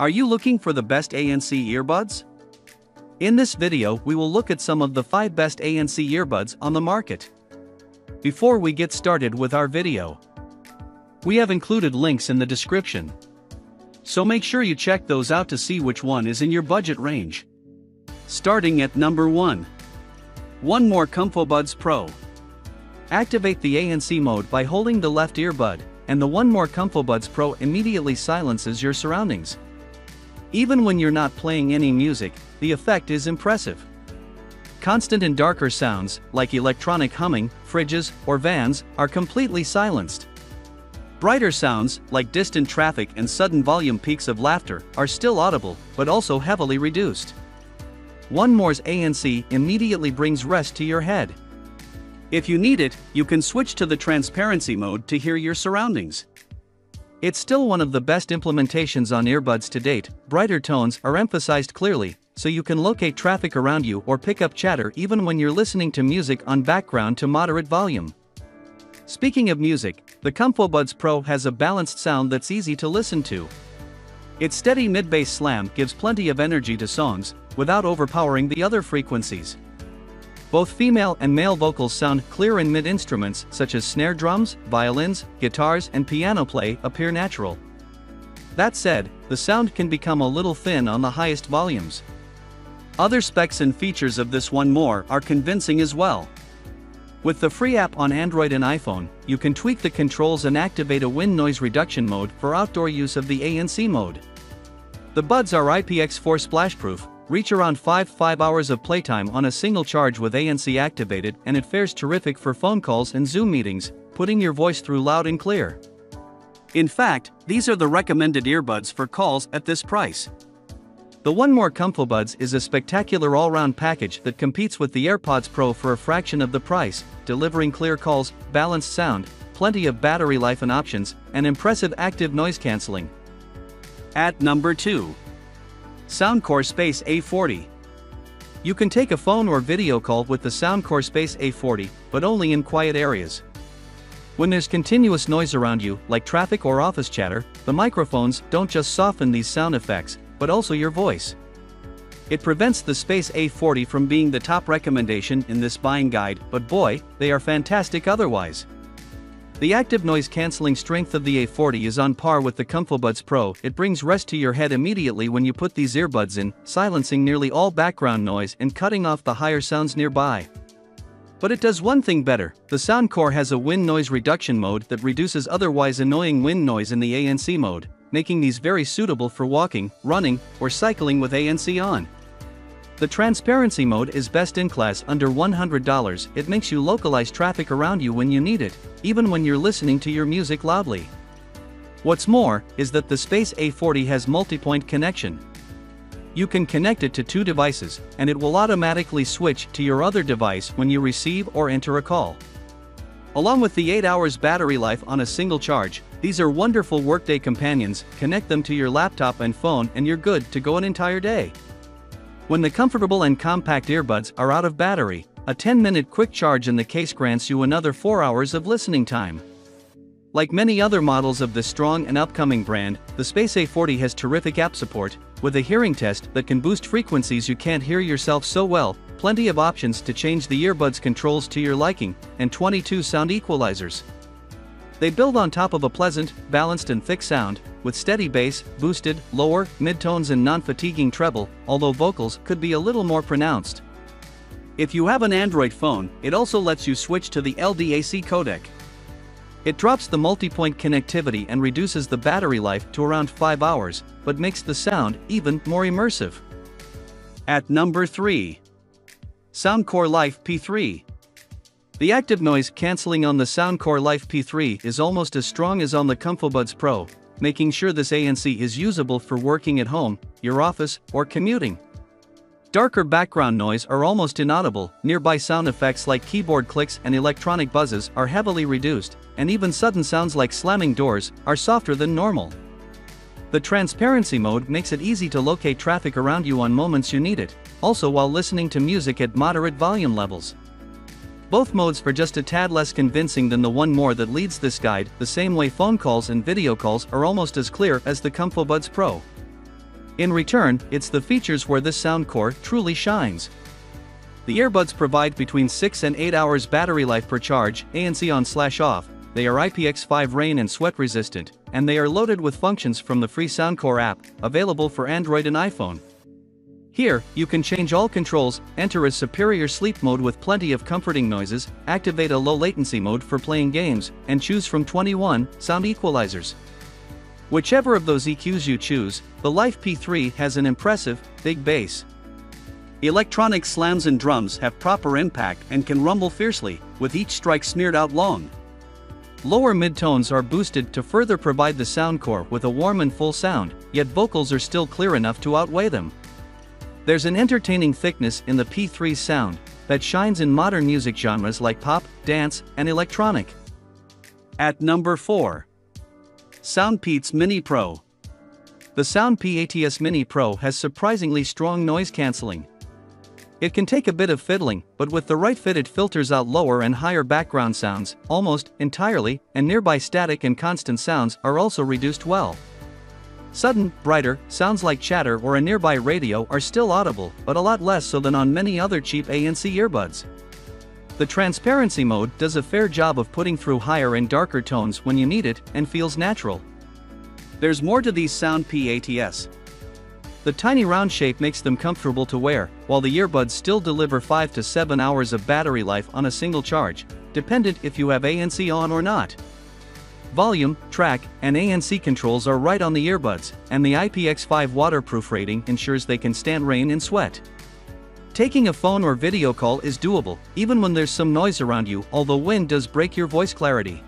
Are you looking for the best ANC earbuds? In this video we will look at some of the 5 best ANC earbuds on the market. Before we get started with our video, we have included links in the description, so make sure you check those out to see which one is in your budget range. Starting at number 1. One more ComfoBuds Pro. Activate the ANC mode by holding the left earbud, and the One More ComfoBuds Pro immediately silences your surroundings. Even when you're not playing any music, the effect is impressive. Constant and darker sounds, like electronic humming, fridges, or vans, are completely silenced. Brighter sounds, like distant traffic and sudden volume peaks of laughter, are still audible, but also heavily reduced. One More's ANC immediately brings rest to your head. If you need it, you can switch to the transparency mode to hear your surroundings. It's still one of the best implementations on earbuds to date. Brighter tones are emphasized clearly, so you can locate traffic around you or pick up chatter even when you're listening to music on background to moderate volume. Speaking of music, the ComfoBuds Pro has a balanced sound that's easy to listen to. Its steady mid-bass slam gives plenty of energy to songs, without overpowering the other frequencies. Both female and male vocals sound clear, and mid-instruments such as snare drums, violins, guitars and piano play appear natural. That said, the sound can become a little thin on the highest volumes. Other specs and features of this One More are convincing as well. With the free app on Android and iPhone, you can tweak the controls and activate a wind noise reduction mode for outdoor use of the ANC mode. The buds are IPX4 splashproof, reach around 5 hours of playtime on a single charge with ANC activated, and it fares terrific for phone calls and Zoom meetings, putting your voice through loud and clear. In fact, these are the recommended earbuds for calls at this price. The One More ComfoBuds is a spectacular all-round package that competes with the AirPods Pro for a fraction of the price, delivering clear calls, balanced sound, plenty of battery life and options, and impressive active noise cancelling. At number 2. Soundcore Space A40. You can take a phone or video call with the Soundcore Space A40, but only in quiet areas. When there's continuous noise around you, like traffic or office chatter, the microphones don't just soften these sound effects, but also your voice. It prevents the Space A40 from being the top recommendation in this buying guide, but boy, they are fantastic otherwise. The active noise cancelling strength of the A40 is on par with the ComfoBuds Pro. It brings rest to your head immediately when you put these earbuds in, silencing nearly all background noise and cutting off the higher sounds nearby. But it does one thing better. The Soundcore has a wind noise reduction mode that reduces otherwise annoying wind noise in the ANC mode, making these very suitable for walking, running, or cycling with ANC on. The transparency mode is best in class under $100. It makes you localize traffic around you when you need it, even when you're listening to your music loudly. What's more, is that the Space A40 has multi-point connection. You can connect it to 2 devices, and it will automatically switch to your other device when you receive or enter a call. Along with the 8 hours battery life on a single charge, these are wonderful workday companions. Connect them to your laptop and phone and you're good to go an entire day. When the comfortable and compact earbuds are out of battery, a 10-minute quick charge in the case grants you another 4 hours of listening time. Like many other models of this strong and upcoming brand, the Space A40 has terrific app support, with a hearing test that can boost frequencies you can't hear yourself so well, plenty of options to change the earbuds controls to your liking, and 22 sound equalizers. They build on top of a pleasant, balanced and thick sound, with steady bass, boosted, lower, mid-tones and non-fatiguing treble, although vocals could be a little more pronounced. If you have an Android phone, it also lets you switch to the LDAC codec. It drops the multi-point connectivity and reduces the battery life to around 5 hours, but makes the sound even more immersive. At number 3. Soundcore Life P3. The active noise cancelling on the Soundcore Life P3 is almost as strong as on the ComfoBuds Pro, making sure this ANC is usable for working at home, your office, or commuting. Darker background noise are almost inaudible, nearby sound effects like keyboard clicks and electronic buzzes are heavily reduced, and even sudden sounds like slamming doors are softer than normal. The transparency mode makes it easy to locate traffic around you on moments you need it, also while listening to music at moderate volume levels. Both modes are just a tad less convincing than the One More that leads this guide, the same way phone calls and video calls are almost as clear as the ComfoBuds Pro. In return, it's the features where this Soundcore truly shines. The earbuds provide between 6 and 8 hours battery life per charge, ANC on/off, they are IPX5 rain and sweat resistant, and they are loaded with functions from the free Soundcore app, available for Android and iPhone. Here, you can change all controls, enter a superior sleep mode with plenty of comforting noises, activate a low latency mode for playing games, and choose from 21 sound equalizers. Whichever of those EQs you choose, the Life P3 has an impressive, big bass. Electronic slams and drums have proper impact and can rumble fiercely, with each strike smeared out long. Lower mid-tones are boosted to further provide the Soundcore with a warm and full sound, yet vocals are still clear enough to outweigh them. There's an entertaining thickness in the P3's sound that shines in modern music genres like pop, dance, and electronic. At number 4. SoundPEATS Mini Pro. The SoundPEATS Mini Pro has surprisingly strong noise cancelling. It can take a bit of fiddling, but with the right fit it filters out lower and higher background sounds, almost entirely, and nearby static and constant sounds are also reduced well. Sudden, brighter sounds like chatter or a nearby radio are still audible, but a lot less so than on many other cheap ANC earbuds. The transparency mode does a fair job of putting through higher and darker tones when you need it and feels natural. There's more to these SoundPEATS. The tiny round shape makes them comfortable to wear, while the earbuds still deliver 5 to 7 hours of battery life on a single charge, dependent if you have ANC on or not. Volume, track, and ANC controls are right on the earbuds, and the IPX5 waterproof rating ensures they can stand rain and sweat. Taking a phone or video call is doable, even when there's some noise around you, although wind does break your voice clarity.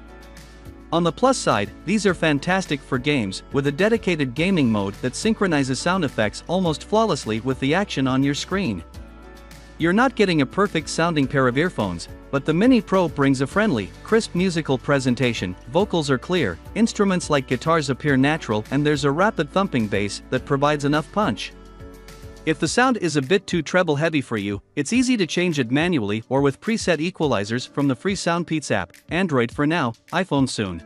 On the plus side, these are fantastic for games, with a dedicated gaming mode that synchronizes sound effects almost flawlessly with the action on your screen. You're not getting a perfect sounding pair of earphones, but the Mini Pro brings a friendly, crisp musical presentation, vocals are clear, instruments like guitars appear natural, and there's a rapid thumping bass that provides enough punch. If the sound is a bit too treble heavy for you, it's easy to change it manually or with preset equalizers from the free SoundPEATS app, Android for now, iPhone soon.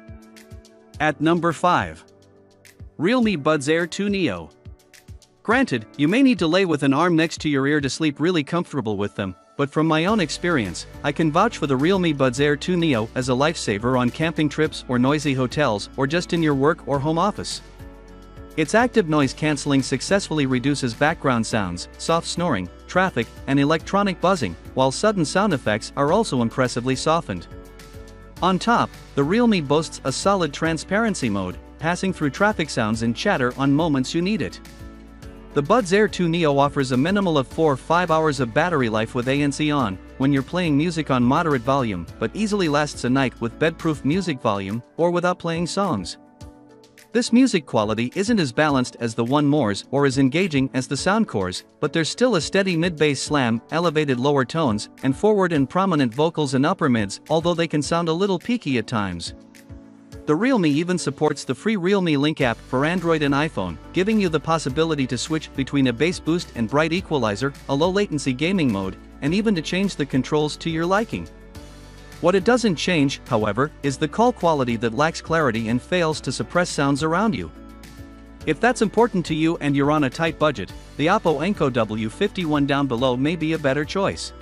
At number 5. Realme Buds Air 2 Neo. Granted, you may need to lay with an arm next to your ear to sleep really comfortable with them, but from my own experience, I can vouch for the Realme Buds Air 2 Neo as a lifesaver on camping trips or noisy hotels or just in your work or home office. Its active noise cancelling successfully reduces background sounds, soft snoring, traffic, and electronic buzzing, while sudden sound effects are also impressively softened. On top, the Realme boasts a solid transparency mode, passing through traffic sounds and chatter on moments you need it. The Buds Air 2 Neo offers a minimal of 4-5 hours of battery life with ANC on, when you're playing music on moderate volume, but easily lasts a night with bed-proof music volume, or without playing songs. This music quality isn't as balanced as the One More's or as engaging as the Soundcore's, but there's still a steady mid-bass slam, elevated lower tones, and forward and prominent vocals and upper mids, although they can sound a little peaky at times. The Realme even supports the free Realme Link app for Android and iPhone, giving you the possibility to switch between a bass boost and bright equalizer, a low-latency gaming mode, and even to change the controls to your liking. What it doesn't change, however, is the call quality that lacks clarity and fails to suppress sounds around you. If that's important to you and you're on a tight budget, the Oppo Enco W51 down below may be a better choice.